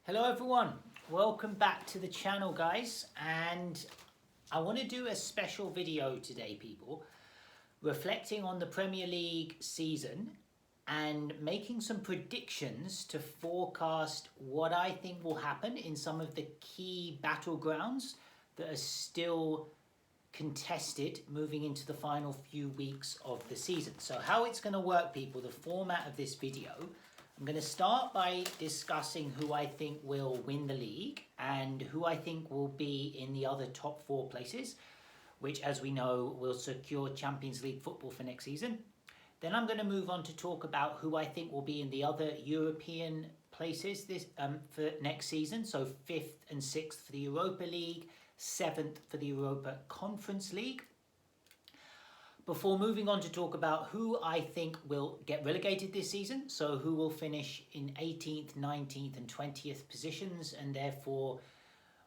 Hello everyone, welcome back to the channel guys, and I want to do a special video today people, reflecting on the Premier League season and making some predictions to forecast what I think will happen in some of the key battlegrounds that are still contested moving into the final few weeks of the season. So how it's going to work people, the format of this video, I'm going to start by discussing who I think will win the league and who I think will be in the other top four places, which as we know will secure Champions League football for next season. Then I'm going to move on to talk about who I think will be in the other European places for next season. So 5th and 6th for the Europa League, 7th for the Europa Conference League. Before moving on to talk about who I think will get relegated this season, so who will finish in 18th, 19th and 20th positions and therefore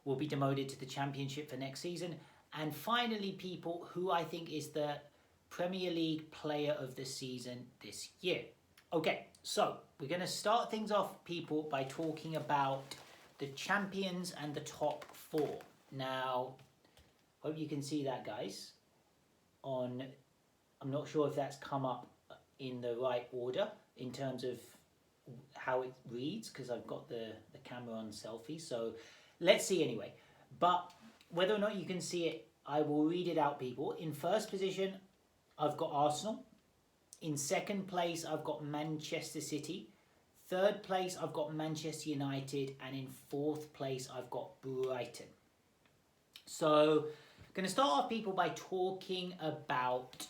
will be demoted to the Championship for next season. And finally, people, who I think is the Premier League player of the season this year. Okay, so we're going to start things off, people, by talking about the champions and the top four. Now, hope you can see that, guys. I'm not sure if that's come up in the right order in terms of how it reads, because I've got the camera on selfie. So let's see anyway. But whether or not you can see it, I will read it out, people. In first position, I've got Arsenal. In second place, I've got Manchester City. Third place, I've got Manchester United. And in fourth place, I've got Brighton. So I'm going to start off, people, by talking about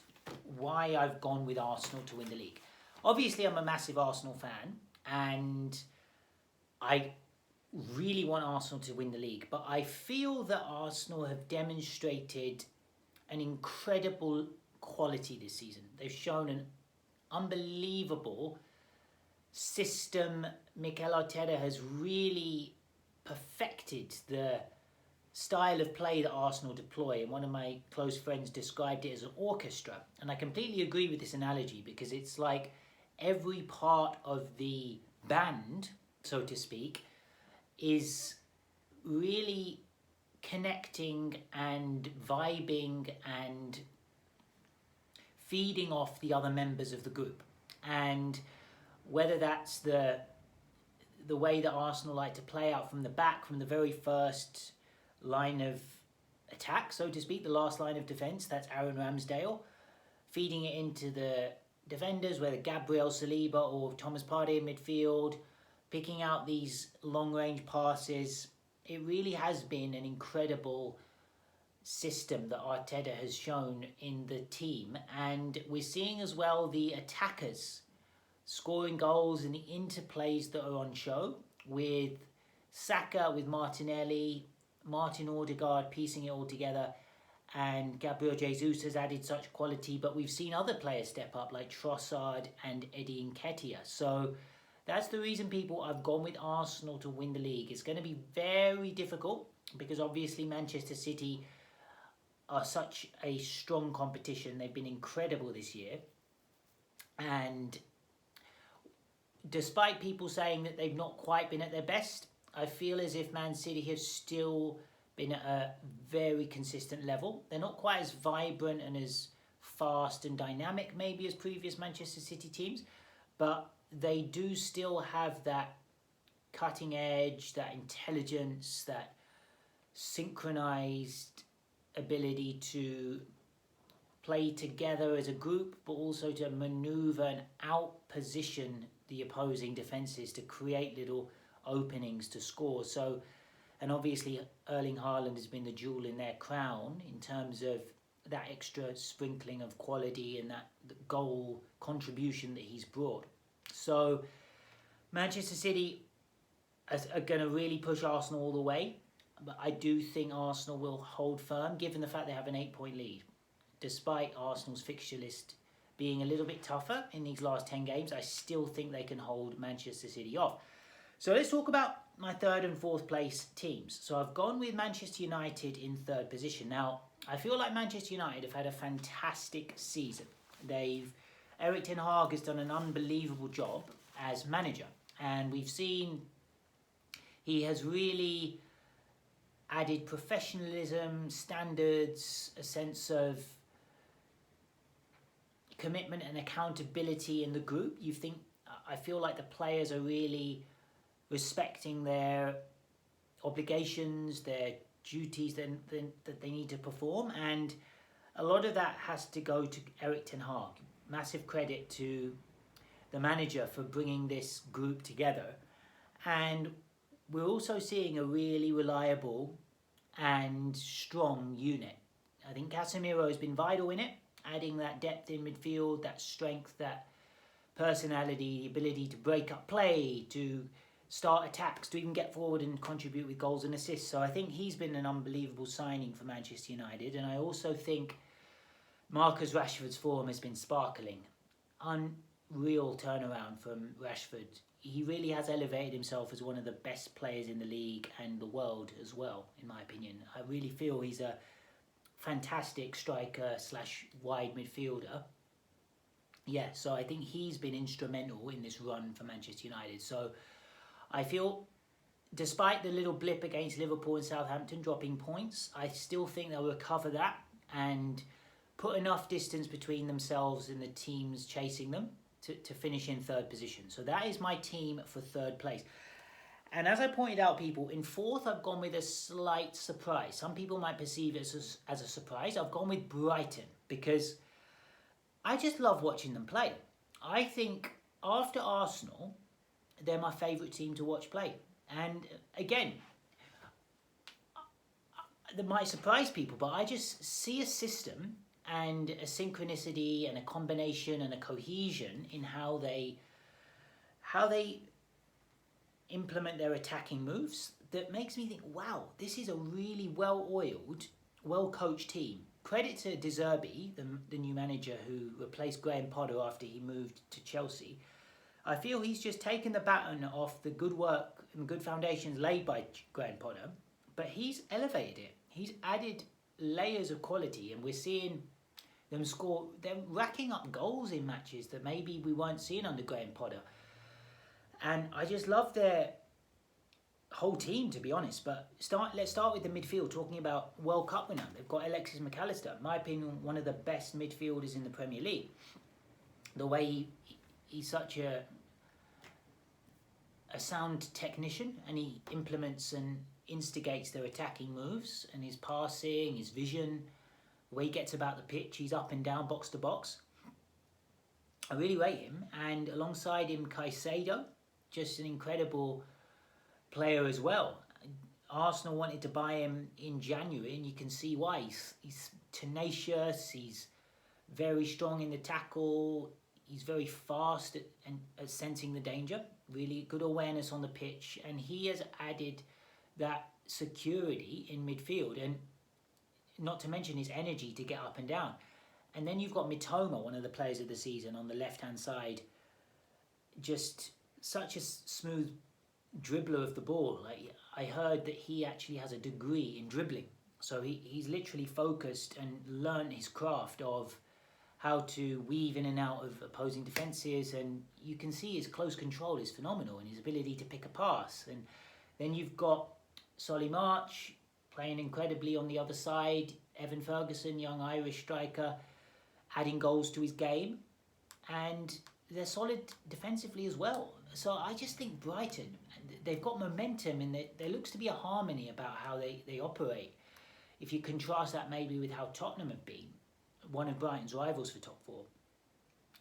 why I've gone with Arsenal to win the league. Obviously, I'm a massive Arsenal fan and I really want Arsenal to win the league, but I feel that Arsenal have demonstrated an incredible quality this season. They've shown an unbelievable system. Mikel Arteta has really perfected the style of play that Arsenal deploy, and one of my close friends described it as an orchestra, and I completely agree with this analogy because it's like every part of the band, so to speak, is really connecting and vibing and feeding off the other members of the group. And whether that's the way that Arsenal like to play out from the back, from the very first line of attack, so to speak, the last line of defence, that's Aaron Ramsdale, feeding it into the defenders, whether Gabriel Saliba or Thomas Partey in midfield, picking out these long-range passes. It really has been an incredible system that Arteta has shown in the team, and we're seeing as well the attackers scoring goals and the interplays that are on show, with Saka, with Martinelli, Martin Odegaard piecing it all together, and Gabriel Jesus has added such quality, but we've seen other players step up like Trossard and Eddie Nketiah. So that's the reason, people, I've gone with Arsenal to win the league. It's going to be very difficult because obviously Manchester City are such a strong competition. They've been incredible this year, and despite people saying that they've not quite been at their best, I feel as if Man City have still been at a very consistent level. They're not quite as vibrant and as fast and dynamic maybe as previous Manchester City teams, but they do still have that cutting edge, that intelligence, that synchronized ability to play together as a group, but also to maneuver and out-position the opposing defences to create little openings to score. So, and obviously Erling Haaland has been the jewel in their crown in terms of that extra sprinkling of quality and that goal contribution that he's brought. So Manchester City are going to really push Arsenal all the way, but I do think Arsenal will hold firm given the fact they have an 8-point lead. Despite Arsenal's fixture list being a little bit tougher in these last 10 games, I still think they can hold Manchester City off. So let's talk about my third and fourth place teams. So I've gone with Manchester United in third position. Now, I feel like Manchester United have had a fantastic season. Erik ten Hag has done an unbelievable job as manager. And we've seen He has really added professionalism, standards, a sense of commitment and accountability in the group. I feel like the players are really respecting their obligations, their duties that they need to perform, and a lot of that has to go to Erik ten Hag. Massive credit to the manager for bringing this group together, and we're also seeing a really reliable and strong unit. I think Casemiro has been vital in it, adding that depth in midfield, that strength, that personality, the ability to break up play, to start attacks, to even get forward and contribute with goals and assists. So I think he's been an unbelievable signing for Manchester United. And I also think Marcus Rashford's form has been sparkling. Unreal turnaround from Rashford. He really has elevated himself as one of the best players in the league and the world as well, in my opinion. I really feel he's a fantastic striker / wide midfielder. Yeah, so I think he's been instrumental in this run for Manchester United. So I feel, despite the little blip against Liverpool and Southampton dropping points, I still think they'll recover that and put enough distance between themselves and the teams chasing them to finish in third position. So that is my team for third place. And as I pointed out, people, in fourth, I've gone with a slight surprise. Some people might perceive it as a surprise. I've gone with Brighton because I just love watching them play. I think after Arsenal, they're my favourite team to watch play. And again, that might surprise people, but I just see a system and a synchronicity and a combination and a cohesion in how they implement their attacking moves that makes me think, wow, this is a really well-oiled, well-coached team. Credit to De Zerbi, the new manager who replaced Graham Potter after he moved to Chelsea. I feel he's just taken the baton off the good work and good foundations laid by Graham Potter, but he's elevated it. He's added layers of quality, and we're seeing them score. They're racking up goals in matches that maybe we weren't seeing under Graham Potter. And I just love their whole team, to be honest. But let's start with the midfield, talking about World Cup winner. They've got Alexis McAllister, in my opinion, one of the best midfielders in the Premier League. The way he's such a sound technician, and he implements and instigates their attacking moves, and his passing, his vision, the way he gets about the pitch, he's up and down, box to box. I really rate him. And alongside him, Caicedo, just an incredible player as well. Arsenal wanted to buy him in January, and you can see why. He's tenacious, he's very strong in the tackle, he's very fast at sensing the danger, really good awareness on the pitch, and he has added that security in midfield, and not to mention his energy to get up and down. And then you've got Mitoma, one of the players of the season, on the left-hand side, just such a smooth dribbler of the ball. Like, I heard that he actually has a degree in dribbling, so he's literally focused and learned his craft of how to weave in and out of opposing defences, and you can see his close control is phenomenal, and his ability to pick a pass. And then you've got Solly March playing incredibly on the other side, Evan Ferguson, young Irish striker, adding goals to his game, and they're solid defensively as well. So I just think Brighton, they've got momentum, and there looks to be a harmony about how they operate. If you contrast that maybe with how Tottenham have been, one of Brighton's rivals for top four,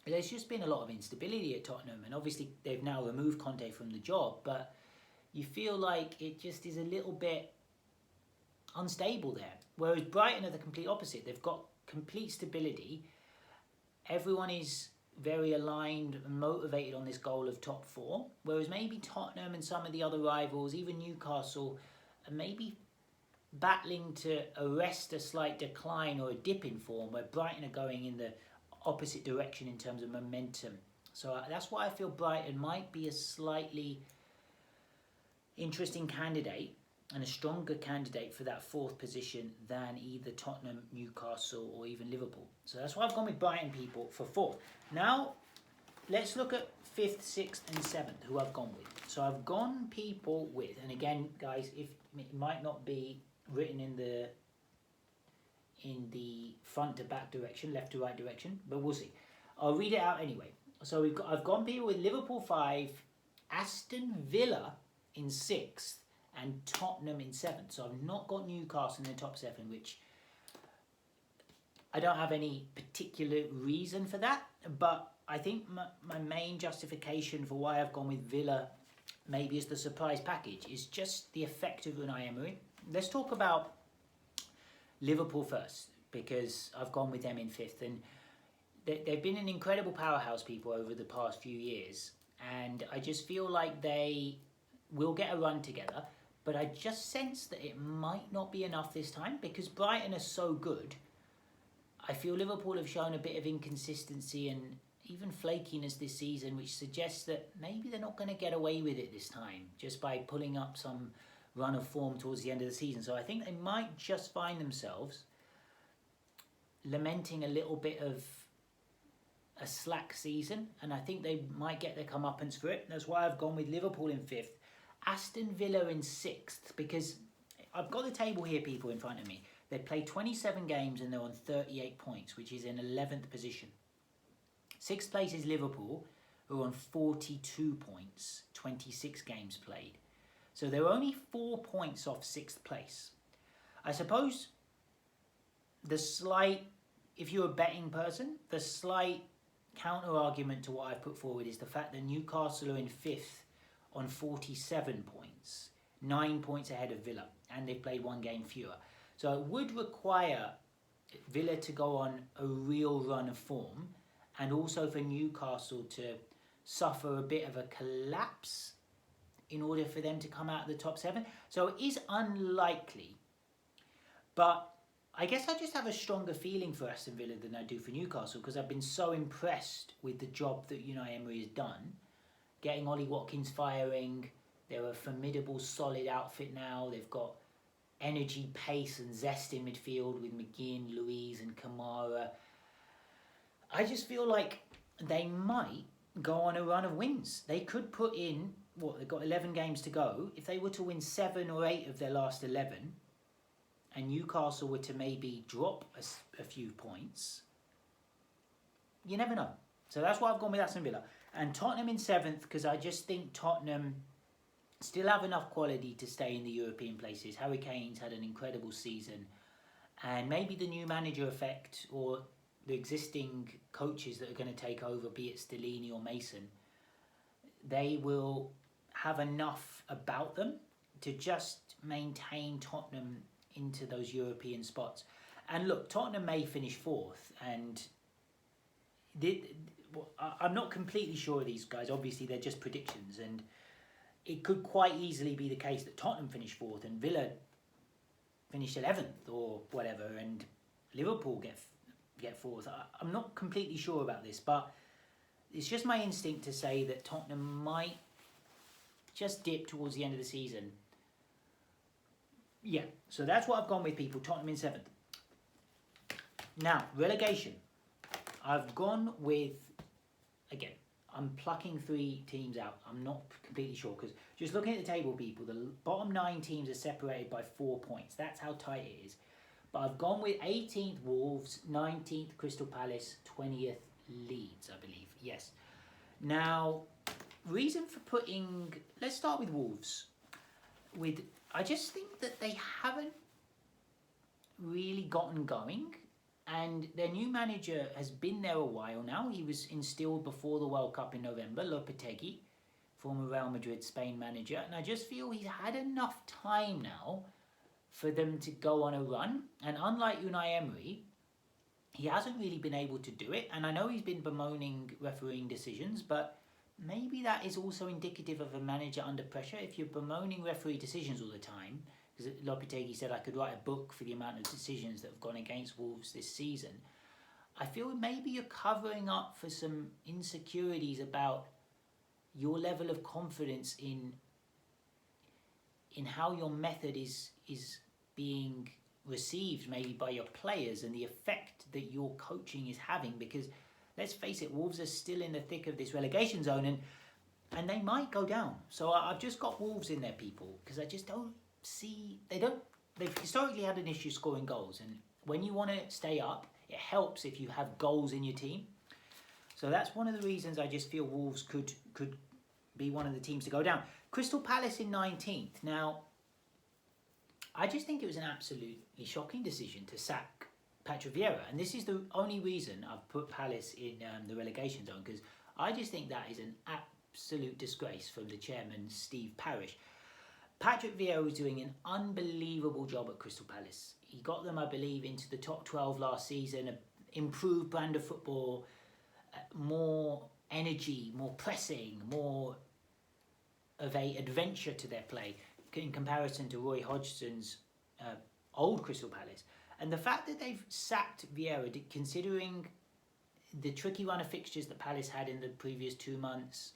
there's just been a lot of instability at Tottenham, and obviously they've now removed Conte from the job, but you feel like it just is a little bit unstable there. Whereas Brighton are the complete opposite. They've got complete stability. Everyone is very aligned and motivated on this goal of top four, whereas maybe Tottenham and some of the other rivals, even Newcastle, are maybe battling to arrest a slight decline or a dip in form, where Brighton are going in the opposite direction in terms of momentum. So that's why I feel Brighton might be a slightly interesting candidate and a stronger candidate for that fourth position than either Tottenham, Newcastle, or even Liverpool. So that's why I've gone with Brighton, people, for fourth. Now, let's look at fifth, sixth, and seventh, who I've gone with. So I've gone people with, and again, guys, if it might not be written in the front to back direction, left to right direction, but we'll see. I'll read it out anyway. So I've gone people with Liverpool 5, Aston Villa in 6th, and Tottenham in 7th. So I've not got Newcastle in the top 7, which I don't have any particular reason for that, but I think my main justification for why I've gone with Villa maybe as the surprise package is just the effect of Unai Emery. Let's talk about Liverpool first, because I've gone with them in 5th, and they've been an incredible powerhouse, people, over the past few years, and I just feel like they will get a run together, but I just sense that it might not be enough this time, because Brighton are so good. I feel Liverpool have shown a bit of inconsistency and even flakiness this season, which suggests that maybe they're not going to get away with it this time, just by pulling up some run of form towards the end of the season. So I think they might just find themselves lamenting a little bit of a slack season, and I think they might get their comeuppance for it. That's why I've gone with Liverpool in 5th, Aston Villa in 6th, because I've got the table here, people, in front of me. They played 27 games and they're on 38 points, which is in 11th position. 6th place is Liverpool, who are on 42 points, 26 games played. So they're only 4 points off 6th place. I suppose if you're a betting person, the slight counter argument to what I've put forward is the fact that Newcastle are in 5th on 47 points, 9 points ahead of Villa, and they've played 1 game fewer. So it would require Villa to go on a real run of form, and also for Newcastle to suffer a bit of a collapse in order for them to come out of the top 7. So it is unlikely, but I guess I just have a stronger feeling for Aston Villa than I do for Newcastle, because I've been so impressed with the job that Unai Emery has done, getting Ollie Watkins firing. They're a formidable, solid outfit now. They've got energy, pace and zest in midfield with McGinn, Louise and Kamara. I just feel like they might go on a run of wins. They could put in, they've got 11 games to go. If they were to win 7 or 8 of their last 11, and Newcastle were to maybe drop a few points, you never know. So that's why I've gone with Aston Villa. And Tottenham in 7th, because I just think Tottenham still have enough quality to stay in the European places. Harry Kane's had an incredible season, and maybe the new manager effect, or the existing coaches that are going to take over, be it Stellini or Mason, they will have enough about them to just maintain Tottenham into those European spots. And look, Tottenham may finish 4th, and I'm not completely sure of these guys. Obviously, they're just predictions, and it could quite easily be the case that Tottenham finish 4th and Villa finish 11th or whatever, and Liverpool get 4th. I'm not completely sure about this, but it's just my instinct to say that Tottenham might just dip towards the end of the season. Yeah, so that's what I've gone with, people. Tottenham in 7th. Now, relegation. I've gone with, again, I'm plucking 3 teams out. I'm not completely sure, because just looking at the table, people, the bottom 9 teams are separated by 4 points. That's how tight it is. But I've gone with 18th Wolves, 19th Crystal Palace, 20th Leeds, I believe. Yes. Now, reason for putting... Let's start with Wolves. I just think that they haven't really gotten going, and their new manager has been there a while now. He was instilled before the World Cup in November, Lopetegui, former Real Madrid Spain manager, and I just feel he's had enough time now for them to go on a run. And unlike Unai Emery, he hasn't really been able to do it, and I know he's been bemoaning refereeing decisions, but maybe that is also indicative of a manager under pressure. If you're bemoaning referee decisions all the time, because Lopetegui said I could write a book for the amount of decisions that have gone against Wolves this season, I feel maybe you're covering up for some insecurities about your level of confidence in how your method is being received maybe by your players, and the effect that your coaching is having. Because let's face it, Wolves are still in the thick of this relegation zone, and and they might go down. So I've just got Wolves in there, people, because I just don't see, they've historically had an issue scoring goals, and when you want to stay up, it helps if you have goals in your team. So that's one of the reasons I just feel Wolves could be one of the teams to go down. Crystal Palace in 19th. Now, I just think it was an absolutely shocking decision to sack Patrick Vieira, and this is the only reason I've put Palace in the relegation zone, because I just think that is an absolute disgrace from the chairman, Steve Parish. Patrick Vieira was doing an unbelievable job at Crystal Palace. He got them, I believe, into the top 12 last season, an improved brand of football, more energy, more pressing, more of a adventure to their play in comparison to Roy Hodgson's old Crystal Palace. And the fact that they've sacked Vieira, considering the tricky run of fixtures that Palace had in the previous 2 months,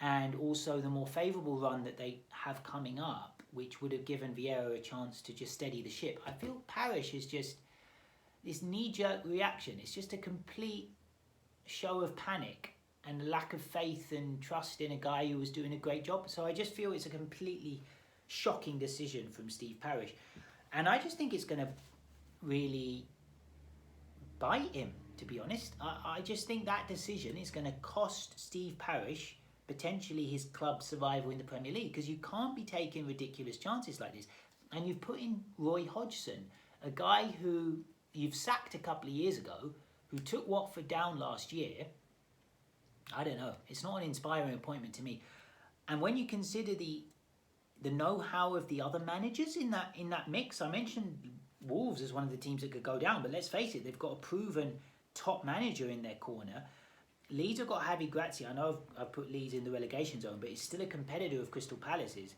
and also the more favourable run that they have coming up, which would have given Vieira a chance to just steady the ship. I feel Parish is just this knee-jerk reaction. It's just a complete show of panic and lack of faith and trust in a guy who was doing a great job. So I just feel it's a completely shocking decision from Steve Parish. And I just think it's going to really bite him, to be honest. I just think that decision is going to cost Steve Parish potentially his club's survival in the Premier League, because you can't be taking ridiculous chances like this. And you've put in Roy Hodgson, a guy who you've sacked a couple of years ago, who took Watford down last year. I don't know. It's not an inspiring appointment to me. And when you consider the know-how of the other managers in that mix, I mentioned Wolves as one of the teams that could go down, but let's face it, they've got a proven top manager in their corner. Leeds have got Javi Gracia. I know I've put Leeds in the relegation zone, but it's still a competitor of Crystal Palace's.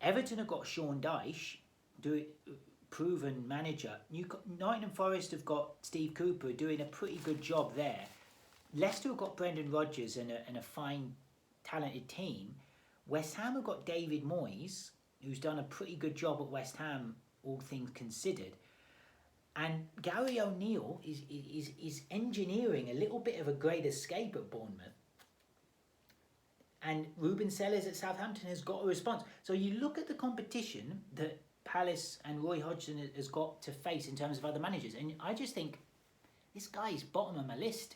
Everton have got Sean Dyche, proven manager. Nottingham Forest have got Steve Cooper doing a pretty good job there. Leicester have got Brendan Rodgers and a fine, talented team. West Ham have got David Moyes, who's done a pretty good job at West Ham, all things considered. And Gary O'Neill is engineering a little bit of a great escape at Bournemouth. And Ruben Sellers at Southampton has got a response. So you look at the competition that Palace and Roy Hodgson has got to face in terms of other managers, and I just think this guy's bottom of my list.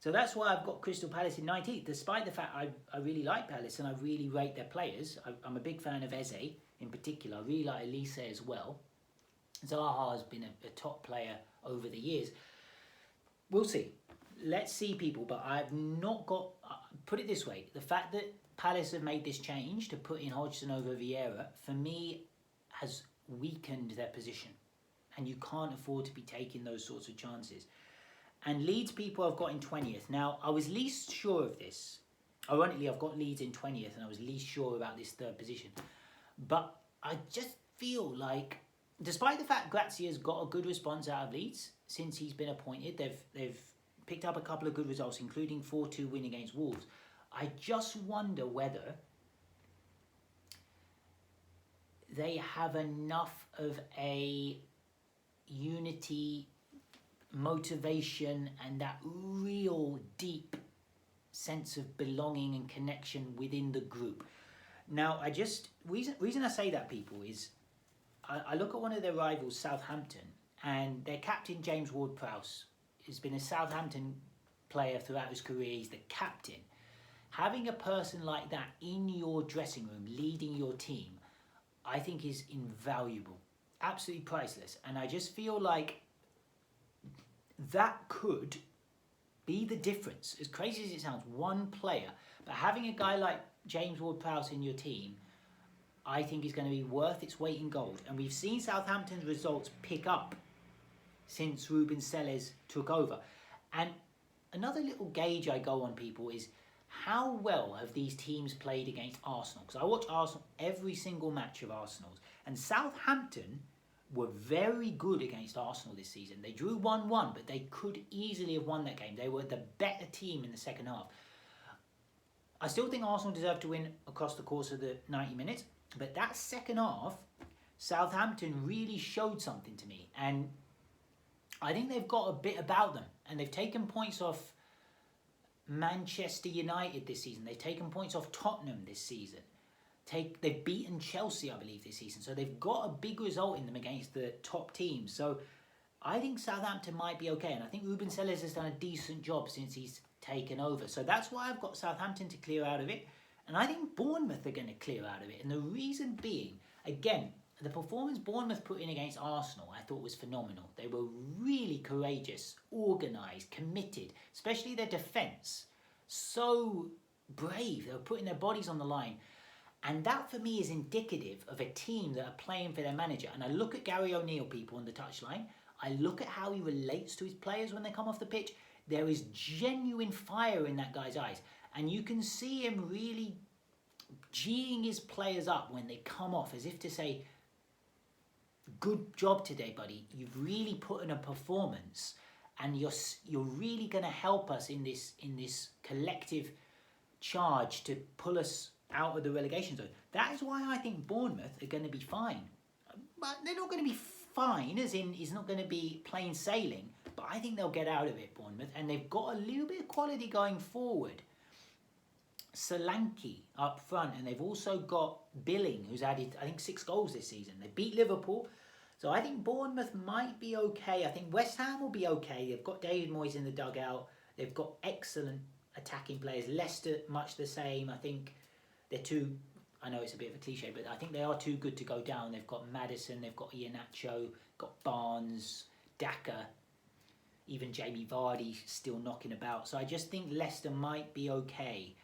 So that's why I've got Crystal Palace in 19th, despite the fact I really like Palace and I really rate their players. I'm a big fan of Eze in particular. I really like Elise as well. Zaha has been a top player over the years. We'll see. Let's see, people. But I've not got... put it this way. The fact that Palace have made this change to put in Hodgson over Vieira, for me, has weakened their position. And you can't afford to be taking those sorts of chances. And Leeds, people, I've got in 20th. Now, I was least sure of this. Ironically, I've got Leeds in 20th, and I was least sure about this third position. But I just feel like, despite the fact Grazia's got a good response out of Leeds since he's been appointed, they've picked up a couple of good results, including 4-2 win against Wolves. I just wonder whether they have enough of a unity, motivation, and that real deep sense of belonging and connection within the group. Now, reason I say that, people, is I look at one of their rivals, Southampton, and their captain, James Ward-Prowse, has been a Southampton player throughout his career. He's the captain. Having a person like that in your dressing room, leading your team, I think is invaluable. Absolutely priceless. And I just feel like that could be the difference. As crazy as it sounds, one player, but having a guy like James Ward-Prowse in your team, I think is going to be worth its weight in gold. And we've seen Southampton's results pick up since Ruben Sellers took over. And another little gauge I go on, people, is how well have these teams played against Arsenal? Because I watch Arsenal every single match of Arsenal's. And Southampton were very good against Arsenal this season. They drew 1-1, but they could easily have won that game. They were the better team in the second half. I still think Arsenal deserved to win across the course of the 90 minutes. But that second half, Southampton really showed something to me. And I think they've got a bit about them. And they've taken points off Manchester United this season. They've taken points off Tottenham this season. They've beaten Chelsea, I believe, this season. So they've got a big result in them against the top teams. So I think Southampton might be okay. And I think Ruben Sellers has done a decent job since he's taken over. So that's why I've got Southampton to clear out of it. And I think Bournemouth are going to clear out of it. And the reason being, again, the performance Bournemouth put in against Arsenal I thought was phenomenal. They were really courageous, organised, committed, especially their defence. So brave. They were putting their bodies on the line. And that for me is indicative of a team that are playing for their manager. And I look at Gary O'Neill, people, on the touchline. I look at how he relates to his players when they come off the pitch. There is genuine fire in that guy's eyes. And you can see him really geeing his players up when they come off, as if to say, good job today, buddy. You've really put in a performance, and you're really going to help us in this collective charge to pull us out of the relegation zone. That is why I think Bournemouth are going to be fine. But they're not going to be fine, as in it's not going to be plain sailing. But I think they'll get out of it, Bournemouth. And they've got a little bit of quality going forward. Solanke up front, and they've also got Billing, who's added, I think, 6 goals this season. They beat Liverpool. So I think Bournemouth might be okay. I think West Ham will be okay. They've got David Moyes in the dugout. They've got excellent attacking players. Leicester, much the same. I think they're too, I know it's a bit of a cliche, but I think they are too good to go down. They've got Maddison, they've got Iheanacho, got Barnes, Daka, even Jamie Vardy still knocking about. So I just think Leicester might be okay.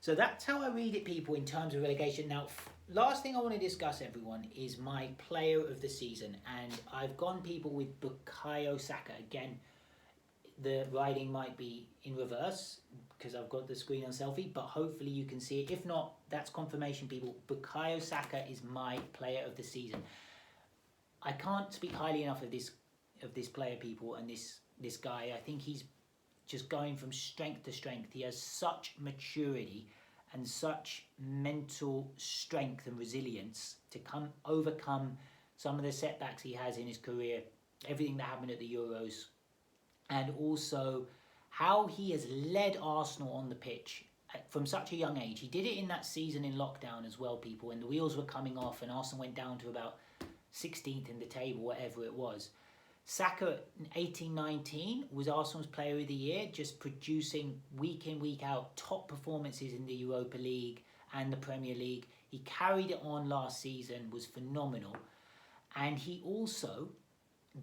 So that's how I read it, people, in terms of relegation. Now, last thing I want to discuss, everyone, is my player of the season. And I've gone, people, with Bukayo Saka. Again, the writing might be in reverse because I've got the screen on selfie, but hopefully you can see it. If not, that's confirmation, people. Bukayo Saka is my player of the season. I can't speak highly enough of this player, people, and this guy. I think he's just going from strength to strength. He has such maturity and such mental strength and resilience to overcome some of the setbacks he has in his career, everything that happened at the Euros, and also how he has led Arsenal on the pitch from such a young age. He did it in that season in lockdown as well, people, and the wheels were coming off and Arsenal went down to about 16th in the table, whatever it was. Saka, 18-19, was Arsenal's player of the year, just producing week in, week out top performances in the Europa League and the Premier League. He carried it on last season, was phenomenal. And he also,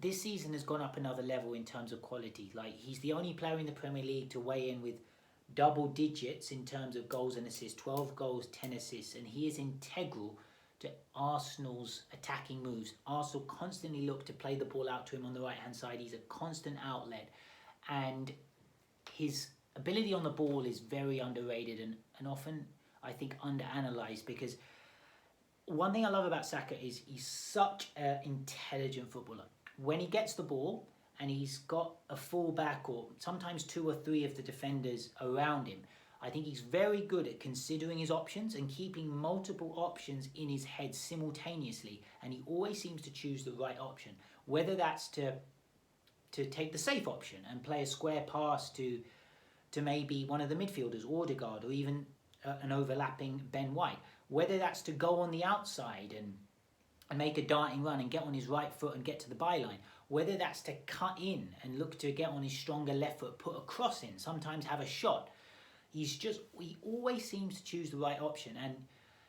this season, has gone up another level in terms of quality. Like, he's the only player in the Premier League to weigh in with double digits in terms of goals and assists, 12 goals, 10 assists, and he is integral to Arsenal's attacking moves. Arsenal constantly look to play the ball out to him on the right-hand side. He's a constant outlet, and his ability on the ball is very underrated and often, I think, underanalyzed, because one thing I love about Saka is he's such an intelligent footballer. When he gets the ball and he's got a full-back or sometimes 2 or 3 of the defenders around him, I think he's very good at considering his options and keeping multiple options in his head simultaneously. And he always seems to choose the right option, whether that's to take the safe option and play a square pass to maybe one of the midfielders, Odegaard, or even an overlapping Ben White, whether that's to go on the outside and make a darting run and get on his right foot and get to the byline, whether that's to cut in and look to get on his stronger left foot, put a cross in, sometimes have a shot. He always seems to choose the right option, and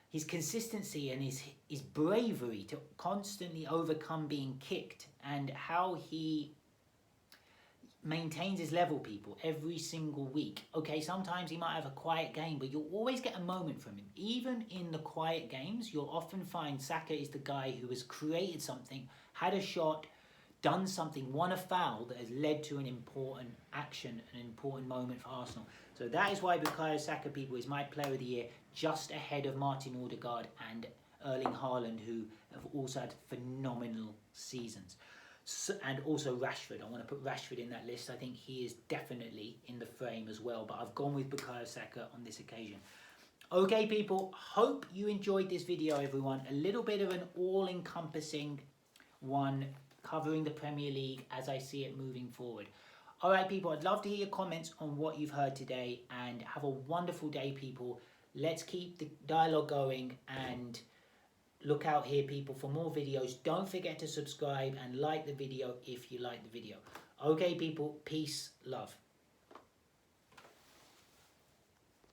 his consistency and his bravery to constantly overcome being kicked, and how he maintains his level, people, every single week. Okay, sometimes he might have a quiet game, but you'll always get a moment from him. Even in the quiet games, you'll often find Saka is the guy who has created something, had a shot, done something, won a foul that has led to an important action, an important moment for Arsenal. So that is why Bukayo Saka, people, is my player of the year, just ahead of Martin Odegaard and Erling Haaland, who have also had phenomenal seasons. So, and also Rashford. I want to put Rashford in that list. I think he is definitely in the frame as well, but I've gone with Bukayo Saka on this occasion. Okay, people, hope you enjoyed this video, everyone. A little bit of an all-encompassing one, covering the Premier League as I see it moving forward. All right, people, I'd love to hear your comments on what you've heard today, and have a wonderful day, people. Let's keep the dialogue going, and look out here, people, for more videos. Don't forget to subscribe and like the video if you like the video. Okay, people, peace, love.